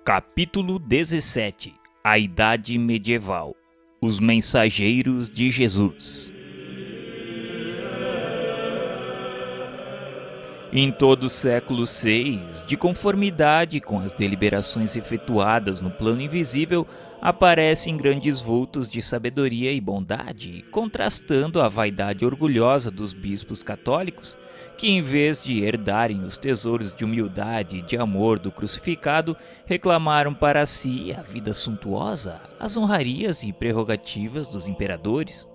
Capítulo 17. A Idade Medieval. Os Mensageiros de Jesus. Em todo o século VI, de conformidade com as deliberações efetuadas no plano invisível, aparecem grandes vultos de sabedoria e bondade, contrastando a vaidade orgulhosa dos bispos católicos, que em vez de herdarem os tesouros de humildade e de amor do crucificado, reclamaram para si a vida suntuosa, as honrarias e prerrogativas dos imperadores.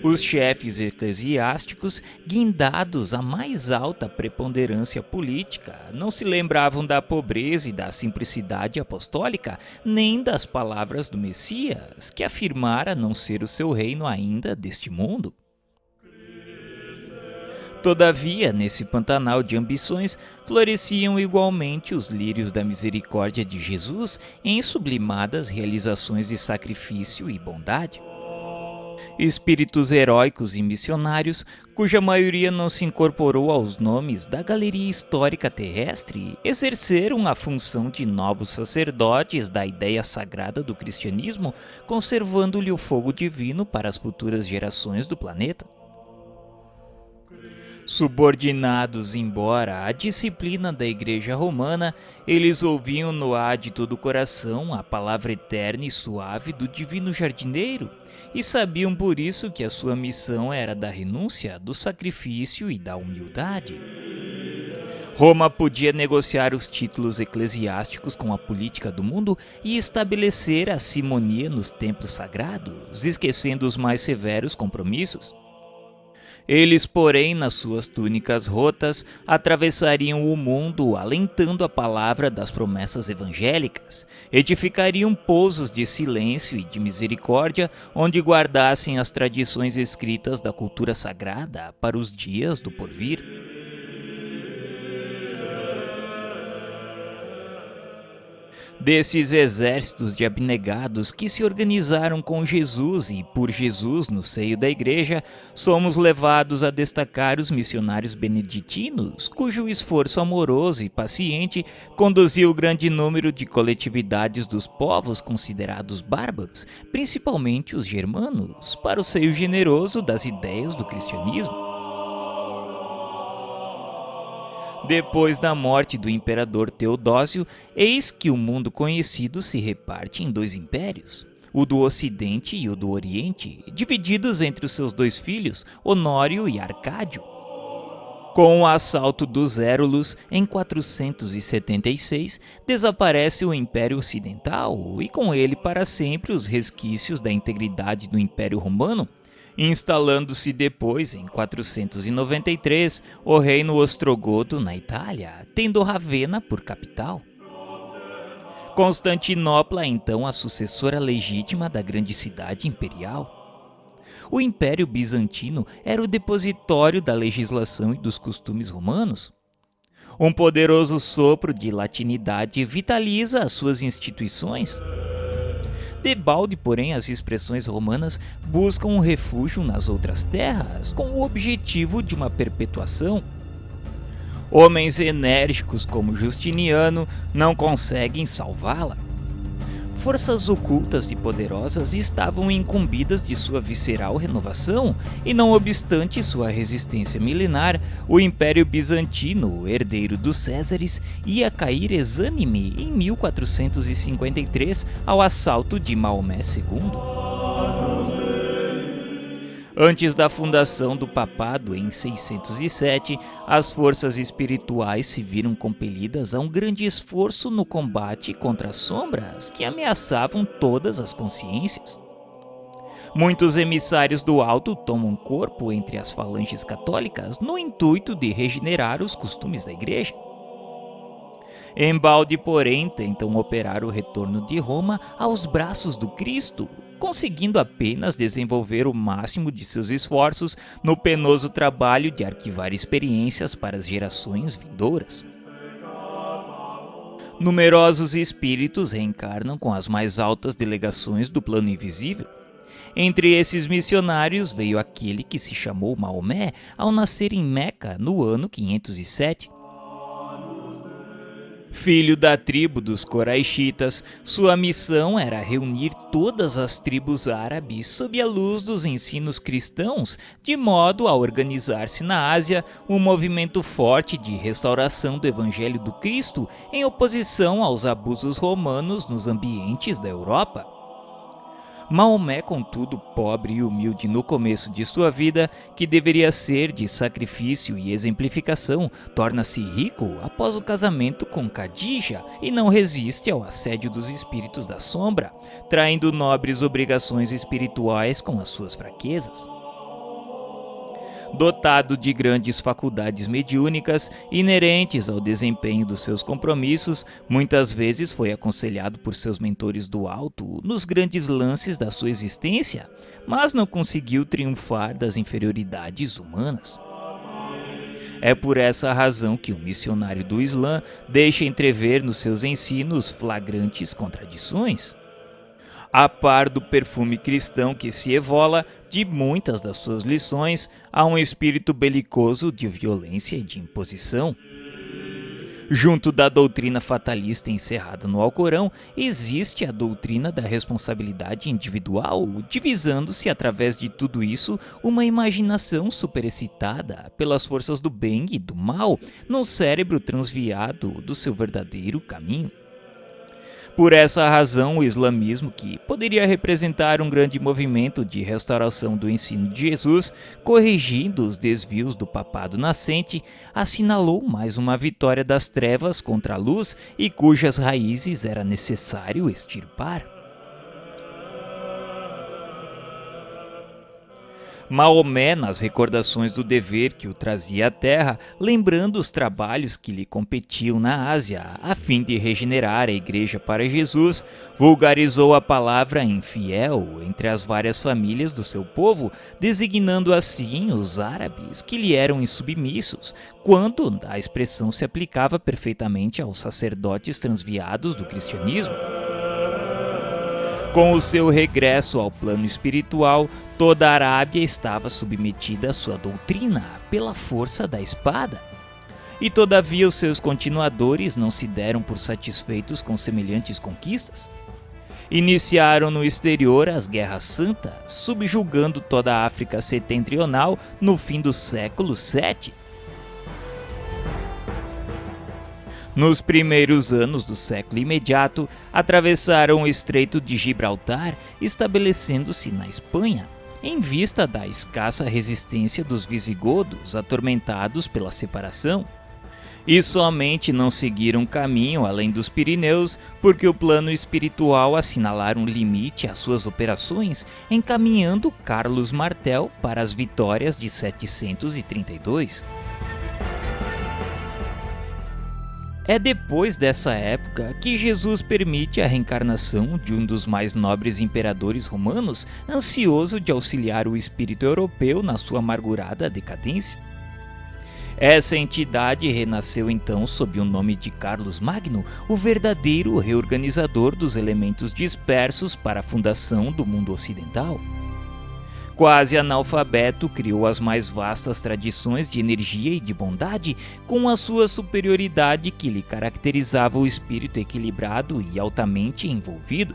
Os chefes eclesiásticos, guindados à mais alta preponderância política, não se lembravam da pobreza e da simplicidade apostólica, nem das palavras do Messias, que afirmara não ser o seu reino ainda deste mundo. Todavia, nesse pantanal de ambições, floresciam igualmente os lírios da misericórdia de Jesus em sublimadas realizações de sacrifício e bondade. Espíritos heróicos e missionários, cuja maioria não se incorporou aos nomes da galeria histórica terrestre, exerceram a função de novos sacerdotes da ideia sagrada do cristianismo, conservando-lhe o fogo divino para as futuras gerações do planeta. Subordinados, embora, à disciplina da Igreja Romana, eles ouviam no ar de todo o coração a palavra eterna e suave do divino jardineiro, e sabiam por isso que a sua missão era da renúncia, do sacrifício e da humildade. Roma podia negociar os títulos eclesiásticos com a política do mundo e estabelecer a simonia nos templos sagrados, esquecendo os mais severos compromissos. Eles, porém, nas suas túnicas rotas, atravessariam o mundo alentando a palavra das promessas evangélicas, edificariam pousos de silêncio e de misericórdia, onde guardassem as tradições escritas da cultura sagrada para os dias do porvir. Desses exércitos de abnegados que se organizaram com Jesus e por Jesus no seio da Igreja, somos levados a destacar os missionários beneditinos, cujo esforço amoroso e paciente conduziu o grande número de coletividades dos povos considerados bárbaros, principalmente os germanos, para o seio generoso das ideias do cristianismo. Depois da morte do imperador Teodósio, eis que o mundo conhecido se reparte em dois impérios, o do Ocidente e o do Oriente, divididos entre os seus dois filhos, Honório e Arcádio. Com o assalto dos Érulos, em 476, desaparece o Império Ocidental e com ele para sempre os resquícios da integridade do Império Romano, instalando-se depois, em 493, o reino ostrogodo na Itália, tendo Ravenna por capital. Constantinopla é então a sucessora legítima da grande cidade imperial. O Império Bizantino era o depositório da legislação e dos costumes romanos. Um poderoso sopro de latinidade vitaliza as suas instituições. Debalde, porém, as expressões romanas buscam um refúgio nas outras terras, com o objetivo de uma perpetuação. Homens enérgicos como Justiniano não conseguem salvá-la. Forças ocultas e poderosas estavam incumbidas de sua visceral renovação, e não obstante sua resistência milenar, o Império Bizantino, herdeiro dos Césares, ia cair exânime em 1453 ao assalto de Maomé II. Antes da fundação do papado em 607, as forças espirituais se viram compelidas a um grande esforço no combate contra as sombras que ameaçavam todas as consciências. Muitos emissários do alto tomam corpo entre as falanges católicas no intuito de regenerar os costumes da igreja. Embalde, porém, tentam operar o retorno de Roma aos braços do Cristo, conseguindo apenas desenvolver o máximo de seus esforços no penoso trabalho de arquivar experiências para as gerações vindouras. Numerosos espíritos reencarnam com as mais altas delegações do plano invisível. Entre esses missionários veio aquele que se chamou Maomé ao nascer em Meca no ano 507. Filho da tribo dos Coraixitas, sua missão era reunir todas as tribos árabes sob a luz dos ensinos cristãos, de modo a organizar-se na Ásia um movimento forte de restauração do Evangelho do Cristo em oposição aos abusos romanos nos ambientes da Europa. Maomé, contudo, pobre e humilde no começo de sua vida, que deveria ser de sacrifício e exemplificação, torna-se rico após o casamento com Khadija e não resiste ao assédio dos espíritos da sombra, traindo nobres obrigações espirituais com as suas fraquezas. Dotado de grandes faculdades mediúnicas inerentes ao desempenho dos seus compromissos, muitas vezes foi aconselhado por seus mentores do alto nos grandes lances da sua existência, mas não conseguiu triunfar das inferioridades humanas. É por essa razão que o missionário do Islã deixa entrever nos seus ensinos flagrantes contradições. A par do perfume cristão que se evola de muitas das suas lições, há um espírito belicoso de violência e de imposição. Junto da doutrina fatalista encerrada no Alcorão, existe a doutrina da responsabilidade individual, divisando-se através de tudo isso uma imaginação superexcitada pelas forças do bem e do mal no cérebro transviado do seu verdadeiro caminho. Por essa razão, o islamismo, que poderia representar um grande movimento de restauração do ensino de Jesus, corrigindo os desvios do papado nascente, assinalou mais uma vitória das trevas contra a luz e cujas raízes era necessário extirpar. Maomé, nas recordações do dever que o trazia à terra, lembrando os trabalhos que lhe competiam na Ásia, a fim de regenerar a igreja para Jesus, vulgarizou a palavra infiel entre as várias famílias do seu povo, designando assim os árabes que lhe eram insubmissos, quando a expressão se aplicava perfeitamente aos sacerdotes transviados do cristianismo. Com o seu regresso ao plano espiritual, toda a Arábia estava submetida à sua doutrina pela força da espada. E todavia os seus continuadores não se deram por satisfeitos com semelhantes conquistas. Iniciaram no exterior as Guerras Santas, subjugando toda a África setentrional no fim do século VII. Nos primeiros anos do século imediato, atravessaram o Estreito de Gibraltar, estabelecendo-se na Espanha, em vista da escassa resistência dos visigodos atormentados pela separação. E somente não seguiram caminho além dos Pirineus, porque o plano espiritual assinalara um limite às suas operações, encaminhando Carlos Martel para as vitórias de 732. É depois dessa época que Jesus permite a reencarnação de um dos mais nobres imperadores romanos, ansioso de auxiliar o espírito europeu na sua amargurada decadência. Essa entidade renasceu então sob o nome de Carlos Magno, o verdadeiro reorganizador dos elementos dispersos para a fundação do mundo ocidental. Quase analfabeto, criou as mais vastas tradições de energia e de bondade, com a sua superioridade que lhe caracterizava o espírito equilibrado e altamente envolvido.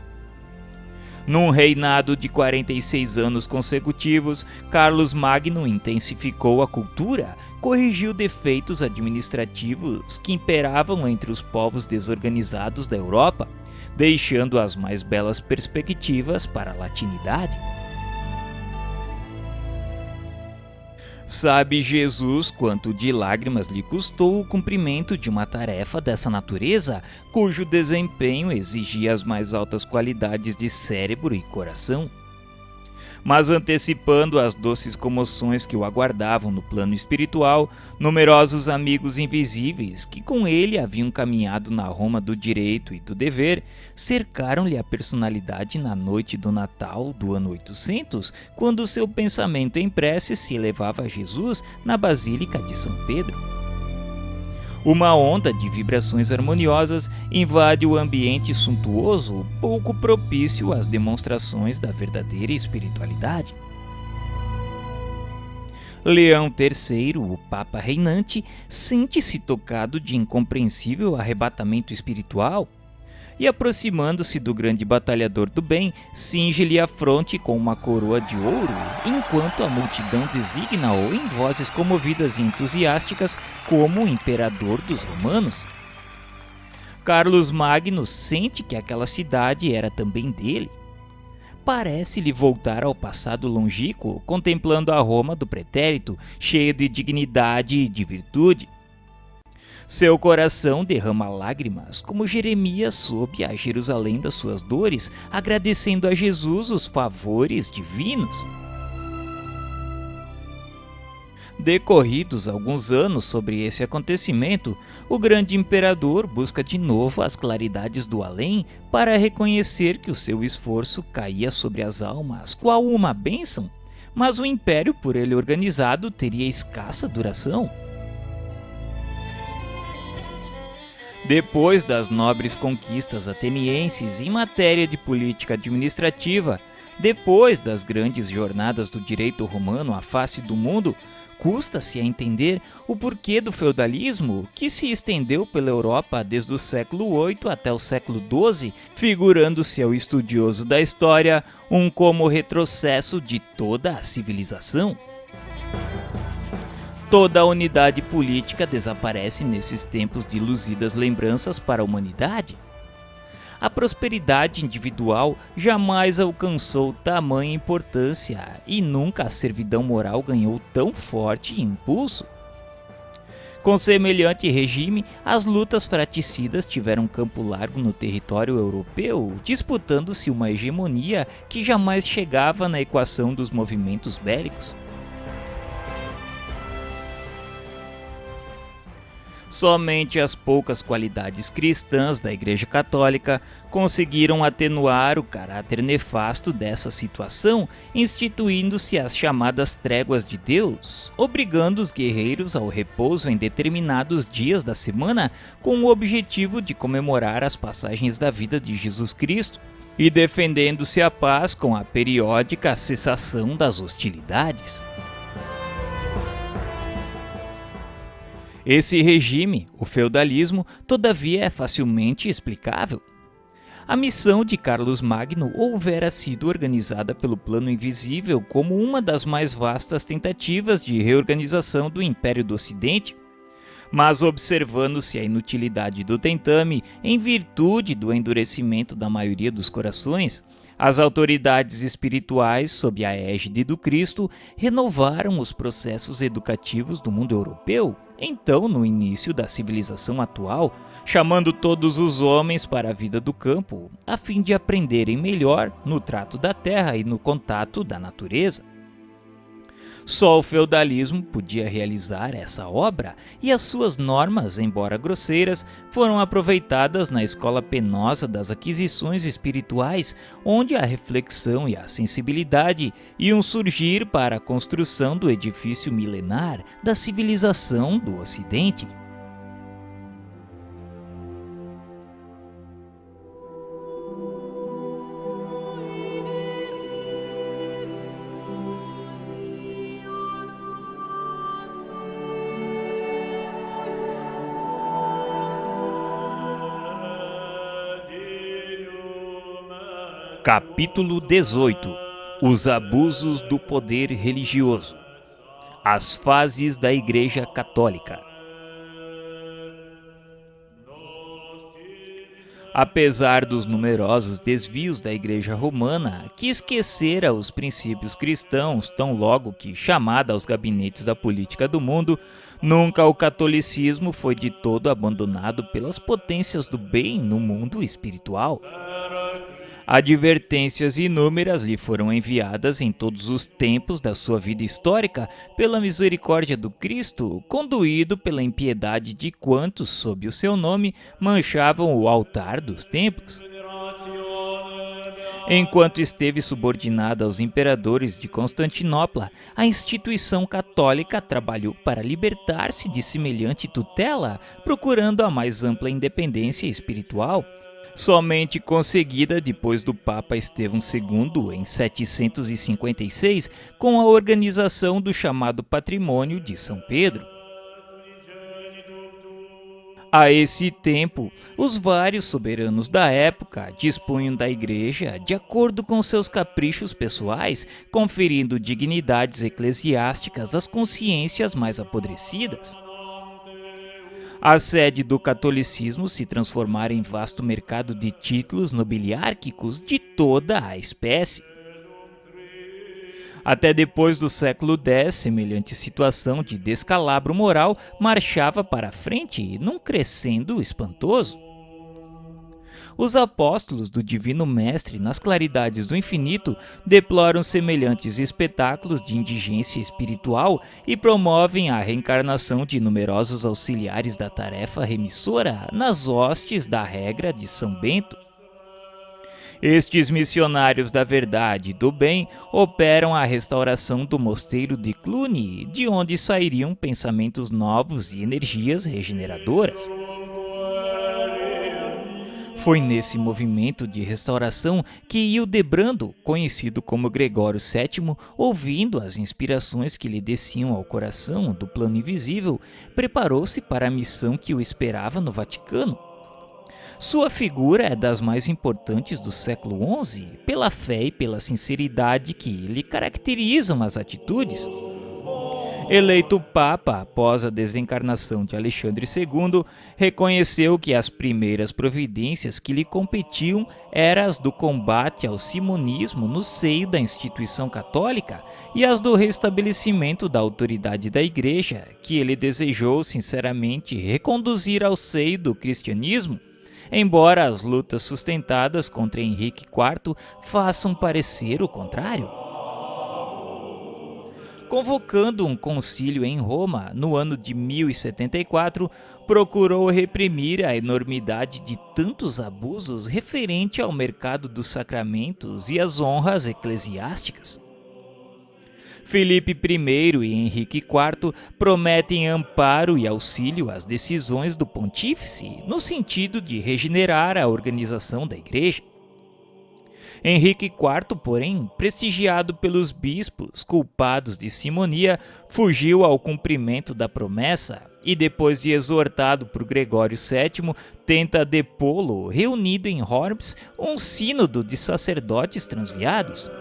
Num reinado de 46 anos consecutivos, Carlos Magno intensificou a cultura, corrigiu defeitos administrativos que imperavam entre os povos desorganizados da Europa, deixando as mais belas perspectivas para a latinidade. Sabe Jesus quanto de lágrimas lhe custou o cumprimento de uma tarefa dessa natureza, cujo desempenho exigia as mais altas qualidades de cérebro e coração? Mas antecipando as doces comoções que o aguardavam no plano espiritual, numerosos amigos invisíveis, que com ele haviam caminhado na Roma do direito e do dever, cercaram-lhe a personalidade na noite do Natal do ano 800, quando seu pensamento em prece se elevava a Jesus na Basílica de São Pedro. Uma onda de vibrações harmoniosas invade o ambiente suntuoso, pouco propício às demonstrações da verdadeira espiritualidade. Leão III, o Papa reinante, sente-se tocado de incompreensível arrebatamento espiritual e, aproximando-se do grande batalhador do bem, cinge-lhe a fronte com uma coroa de ouro, enquanto a multidão designa-o em vozes comovidas e entusiásticas como o imperador dos romanos. Carlos Magno sente que aquela cidade era também dele. Parece-lhe voltar ao passado longínquo, contemplando a Roma do pretérito, cheia de dignidade e de virtude. Seu coração derrama lágrimas, como Jeremias sob a Jerusalém das suas dores, agradecendo a Jesus os favores divinos. Decorridos alguns anos sobre esse acontecimento, o grande imperador busca de novo as claridades do além para reconhecer que o seu esforço caía sobre as almas, qual uma bênção, mas o império por ele organizado teria escassa duração. Depois das nobres conquistas atenienses em matéria de política administrativa, depois das grandes jornadas do direito romano à face do mundo, custa-se a entender o porquê do feudalismo, que se estendeu pela Europa desde o século VIII até o século XII, figurando-se ao estudioso da história como retrocesso de toda a civilização. Toda a unidade política desaparece nesses tempos de luzidas lembranças para a humanidade. A prosperidade individual jamais alcançou tamanha importância e nunca a servidão moral ganhou tão forte impulso. Com semelhante regime, as lutas fraticidas tiveram campo largo no território europeu, disputando-se uma hegemonia que jamais chegava na equação dos movimentos bélicos. Somente as poucas qualidades cristãs da Igreja Católica conseguiram atenuar o caráter nefasto dessa situação, instituindo-se as chamadas tréguas de Deus, obrigando os guerreiros ao repouso em determinados dias da semana, com o objetivo de comemorar as passagens da vida de Jesus Cristo, e defendendo-se a paz com a periódica cessação das hostilidades. Esse regime, o feudalismo, todavia é facilmente explicável. A missão de Carlos Magno houvera sido organizada pelo plano invisível como uma das mais vastas tentativas de reorganização do Império do Ocidente, mas observando-se a inutilidade do tentame em virtude do endurecimento da maioria dos corações, as autoridades espirituais, sob a égide do Cristo, renovaram os processos educativos do mundo europeu, então no início da civilização atual, chamando todos os homens para a vida do campo, a fim de aprenderem melhor no trato da terra e no contato da natureza. Só o feudalismo podia realizar essa obra, e as suas normas, embora grosseiras, foram aproveitadas na escola penosa das aquisições espirituais, onde a reflexão e a sensibilidade iam surgir para a construção do edifício milenar da civilização do Ocidente. Capítulo 18. Os abusos do poder religioso. As fases da Igreja Católica. Apesar dos numerosos desvios da Igreja Romana, que esquecera os princípios cristãos tão logo que chamada aos gabinetes da política do mundo, nunca o catolicismo foi de todo abandonado pelas potências do bem no mundo espiritual. Advertências inúmeras lhe foram enviadas em todos os tempos da sua vida histórica pela misericórdia do Cristo, conduído pela impiedade de quantos, sob o seu nome, manchavam o altar dos templos. Enquanto esteve subordinada aos imperadores de Constantinopla, a instituição católica trabalhou para libertar-se de semelhante tutela, procurando a mais ampla independência espiritual. somente conseguida depois do Papa Estevão II em 756, com a organização do chamado Patrimônio de São Pedro. A esse tempo, os vários soberanos da época dispunham da Igreja de acordo com seus caprichos pessoais, conferindo dignidades eclesiásticas às consciências mais apodrecidas. A sede do catolicismo se transformara em vasto mercado de títulos nobiliárquicos de toda a espécie. Até depois do século X, semelhante situação de descalabro moral marchava para frente num crescendo espantoso. Os apóstolos do Divino Mestre, nas claridades do infinito, deploram semelhantes espetáculos de indigência espiritual e promovem a reencarnação de numerosos auxiliares da tarefa remissora nas hostes da regra de São Bento. Estes missionários da verdade e do bem operam a restauração do mosteiro de Cluny, de onde sairiam pensamentos novos e energias regeneradoras. Foi nesse movimento de restauração que Hildebrando, conhecido como Gregório VII, ouvindo as inspirações que lhe desciam ao coração do plano invisível, preparou-se para a missão que o esperava no Vaticano. Sua figura é das mais importantes do século XI, pela fé e pela sinceridade que lhe caracterizam as atitudes. Eleito Papa após a desencarnação de Alexandre II, reconheceu que as primeiras providências que lhe competiam eram as do combate ao simonismo no seio da instituição católica e as do restabelecimento da autoridade da Igreja, que ele desejou sinceramente reconduzir ao seio do cristianismo, embora as lutas sustentadas contra Henrique IV façam parecer o contrário. Convocando um concílio em Roma no ano de 1074, procurou reprimir a enormidade de tantos abusos referente ao mercado dos sacramentos e às honras eclesiásticas. Filipe I e Henrique IV prometem amparo e auxílio às decisões do pontífice, no sentido de regenerar a organização da Igreja. Henrique IV, porém, prestigiado pelos bispos culpados de simonia, fugiu ao cumprimento da promessa e, depois de exortado por Gregório VII, tenta depô-lo, reunido em Worms um sínodo de sacerdotes transviados.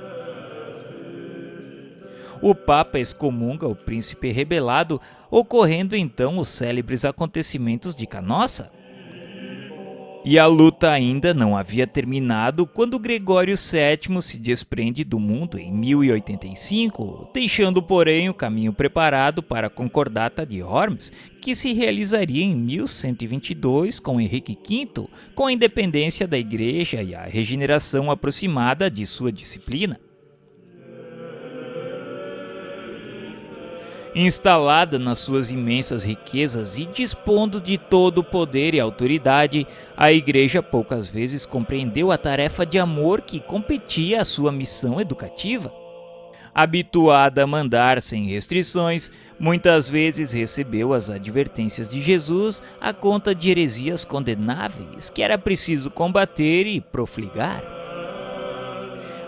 O Papa excomunga o príncipe rebelado, ocorrendo então os célebres acontecimentos de Canossa. E a luta ainda não havia terminado quando Gregório VII se desprende do mundo em 1085, deixando, porém, o caminho preparado para a Concordata de Worms, que se realizaria em 1122 com Henrique V, com a independência da Igreja e a regeneração aproximada de sua disciplina. Instalada nas suas imensas riquezas e dispondo de todo o poder e autoridade, a Igreja poucas vezes compreendeu a tarefa de amor que competia à sua missão educativa. Habituada a mandar sem restrições, muitas vezes recebeu as advertências de Jesus à conta de heresias condenáveis que era preciso combater e profligar.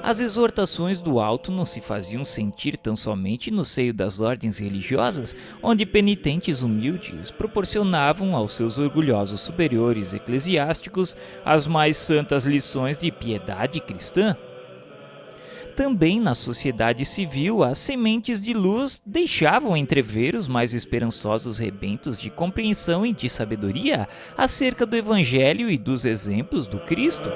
As exortações do alto não se faziam sentir tão somente no seio das ordens religiosas, onde penitentes humildes proporcionavam aos seus orgulhosos superiores eclesiásticos as mais santas lições de piedade cristã. Também na sociedade civil, as sementes de luz deixavam entrever os mais esperançosos rebentos de compreensão e de sabedoria acerca do Evangelho e dos exemplos do Cristo.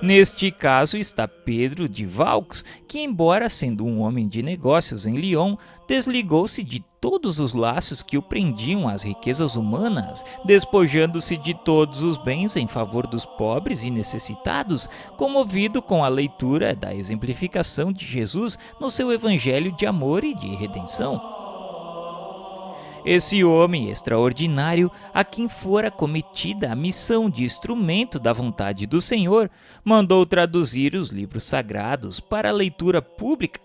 Neste caso está Pedro de Vaux, que, embora sendo um homem de negócios em Lyon, desligou-se de todos os laços que o prendiam às riquezas humanas, despojando-se de todos os bens em favor dos pobres e necessitados, comovido com a leitura da exemplificação de Jesus no seu evangelho de amor e de redenção. Esse homem extraordinário, a quem fora cometida a missão de instrumento da vontade do Senhor, mandou traduzir os livros sagrados para a leitura pública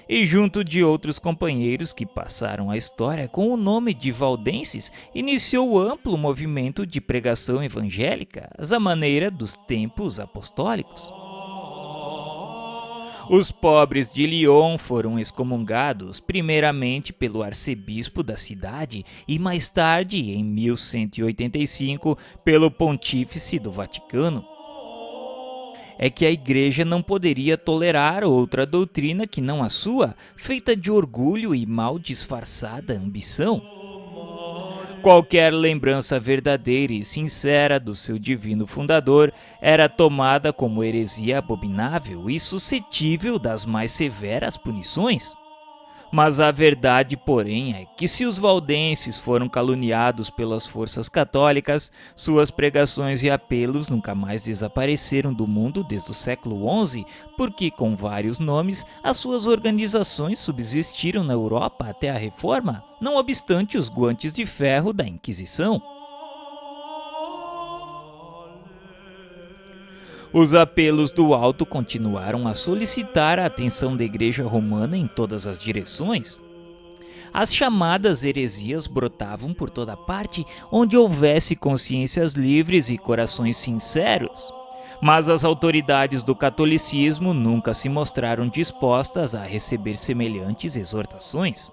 e junto de outros companheiros que passaram a história com o nome de valdenses, iniciou amplo movimento de pregação evangélica, à maneira dos tempos apostólicos. Os pobres de Lyon foram excomungados primeiramente pelo arcebispo da cidade e mais tarde, em 1185, pelo pontífice do Vaticano. É que a igreja não poderia tolerar outra doutrina que não a sua, feita de orgulho e mal disfarçada ambição. Qualquer lembrança verdadeira e sincera do seu divino fundador era tomada como heresia abominável e suscetível das mais severas punições. Mas a verdade, porém, é que se os valdenses foram caluniados pelas forças católicas, suas pregações e apelos nunca mais desapareceram do mundo desde o século XI, porque, com vários nomes, as suas organizações subsistiram na Europa até a Reforma, não obstante os guantes de ferro da Inquisição. Os apelos do alto continuaram a solicitar a atenção da Igreja Romana em todas as direções. As chamadas heresias brotavam por toda parte onde houvesse consciências livres e corações sinceros. Mas as autoridades do catolicismo nunca se mostraram dispostas a receber semelhantes exortações.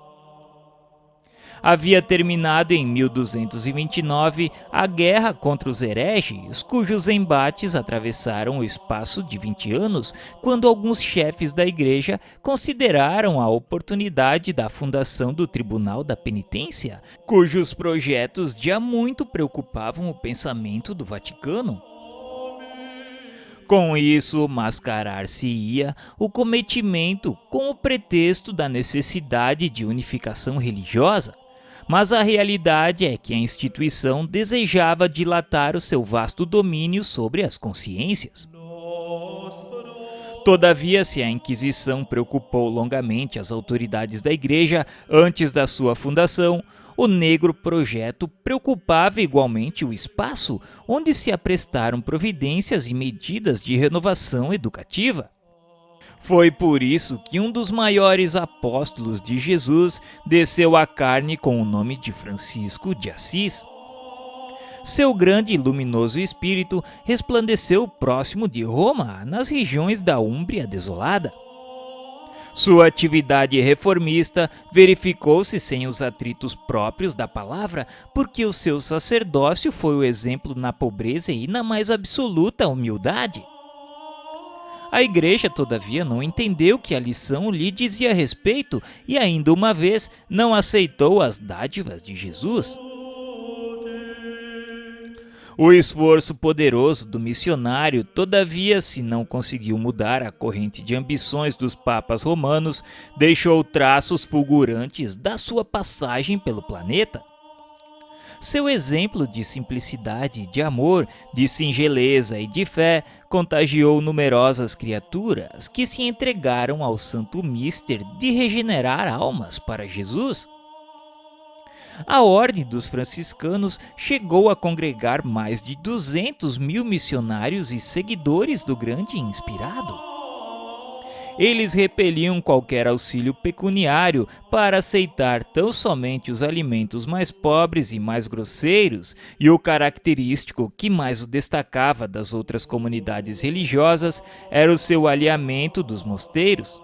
Havia terminado em 1229 a guerra contra os hereges, cujos embates atravessaram o espaço de 20 anos, quando alguns chefes da igreja consideraram a oportunidade da fundação do Tribunal da Penitência, cujos projetos já muito preocupavam o pensamento do Vaticano. Com isso, mascarar-se-ia o cometimento com o pretexto da necessidade de unificação religiosa. Mas a realidade é que a instituição desejava dilatar o seu vasto domínio sobre as consciências. Todavia, se a Inquisição preocupou longamente as autoridades da Igreja antes da sua fundação, o negro projeto preocupava igualmente o espaço onde se aprestaram providências e medidas de renovação educativa. Foi por isso que um dos maiores apóstolos de Jesus desceu à carne com o nome de Francisco de Assis. Seu grande e luminoso espírito resplandeceu próximo de Roma, nas regiões da Úmbria desolada. Sua atividade reformista verificou-se sem os atritos próprios da palavra, porque o seu sacerdócio foi o exemplo na pobreza e na mais absoluta humildade. A igreja, todavia, não entendeu que a lição lhe dizia respeito e, ainda uma vez, não aceitou as dádivas de Jesus. O esforço poderoso do missionário, todavia, se não conseguiu mudar a corrente de ambições dos papas romanos, deixou traços fulgurantes da sua passagem pelo planeta. Seu exemplo de simplicidade, de amor, de singeleza e de fé contagiou numerosas criaturas que se entregaram ao santo mister de regenerar almas para Jesus. A Ordem dos Franciscanos chegou a congregar mais de 200 mil missionários e seguidores do grande inspirado. Eles repeliam qualquer auxílio pecuniário para aceitar tão somente os alimentos mais pobres e mais grosseiros, e o característico que mais o destacava das outras comunidades religiosas era o seu alheamento dos mosteiros.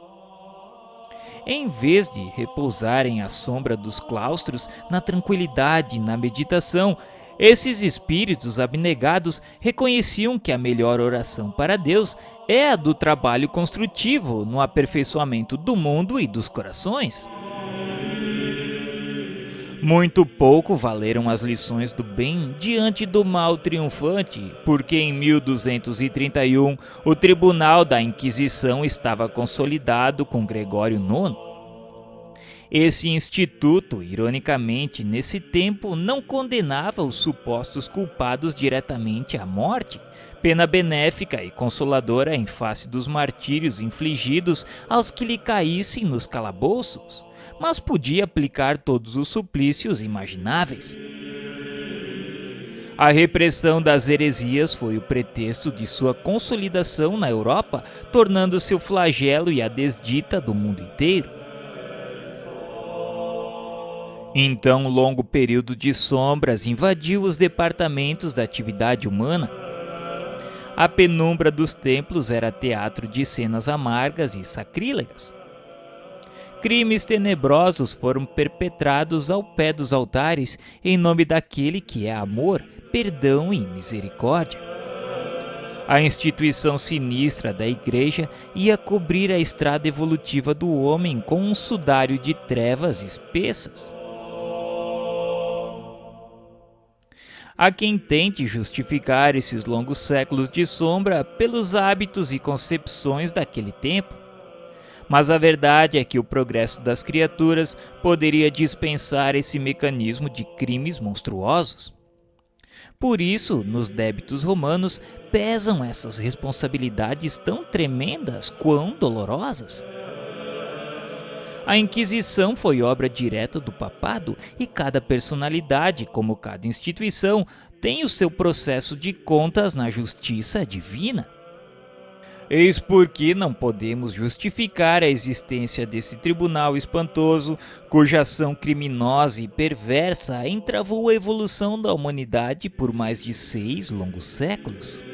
Em vez de repousarem à sombra dos claustros, na tranquilidade e na meditação, esses espíritos abnegados reconheciam que a melhor oração para Deus é a do trabalho construtivo no aperfeiçoamento do mundo e dos corações. Muito pouco valeram as lições do bem diante do mal triunfante, porque em 1231 o Tribunal da Inquisição estava consolidado com Gregório IX. Esse instituto, ironicamente, nesse tempo não condenava os supostos culpados diretamente à morte, pena benéfica e consoladora em face dos martírios infligidos aos que lhe caíssem nos calabouços, mas podia aplicar todos os suplícios imagináveis. A repressão das heresias foi o pretexto de sua consolidação na Europa, tornando-se o flagelo e a desdita do mundo inteiro. Então, um longo período de sombras invadiu os departamentos da atividade humana. A penumbra dos templos era teatro de cenas amargas e sacrílegas. Crimes tenebrosos foram perpetrados ao pé dos altares em nome daquele que é amor, perdão e misericórdia. A instituição sinistra da igreja ia cobrir a estrada evolutiva do homem com um sudário de trevas espessas. Há quem tente justificar esses longos séculos de sombra pelos hábitos e concepções daquele tempo. Mas a verdade é que o progresso das criaturas poderia dispensar esse mecanismo de crimes monstruosos. Por isso, nos débitos romanos, pesam essas responsabilidades tão tremendas quão dolorosas. A Inquisição foi obra direta do papado e cada personalidade, como cada instituição, tem o seu processo de contas na justiça divina. Eis porque não podemos justificar a existência desse tribunal espantoso, cuja ação criminosa e perversa entravou a evolução da humanidade por mais de 6 longos séculos.